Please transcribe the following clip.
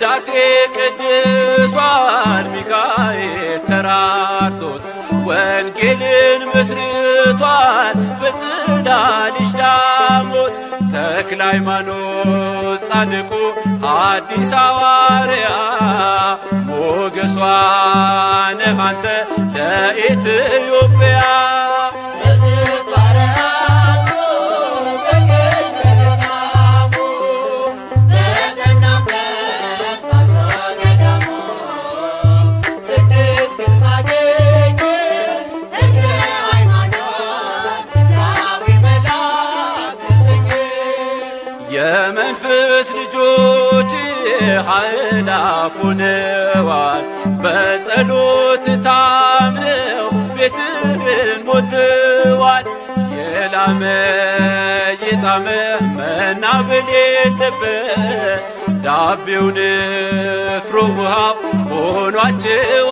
ዳሴ ቅዱሳን ሚካኤል ተራርቶት ወንጌልን መስርቷል በጽላልሽ ዳሞት። ተክለ ሃይማኖት ጻድቁ ሐዲስ ሐዋርያ ሞገሷ ነህ አንተ ለኢትዮጵያ። የመንፈስ ልጆች ኃይላፍ ሆነዋል በጸሎት ታምነው ቤትህን ሞልተዋል። የላመ የጣመ መና በሌለበት ዳቤው ንፍሮ ውሃው ሆኗቸው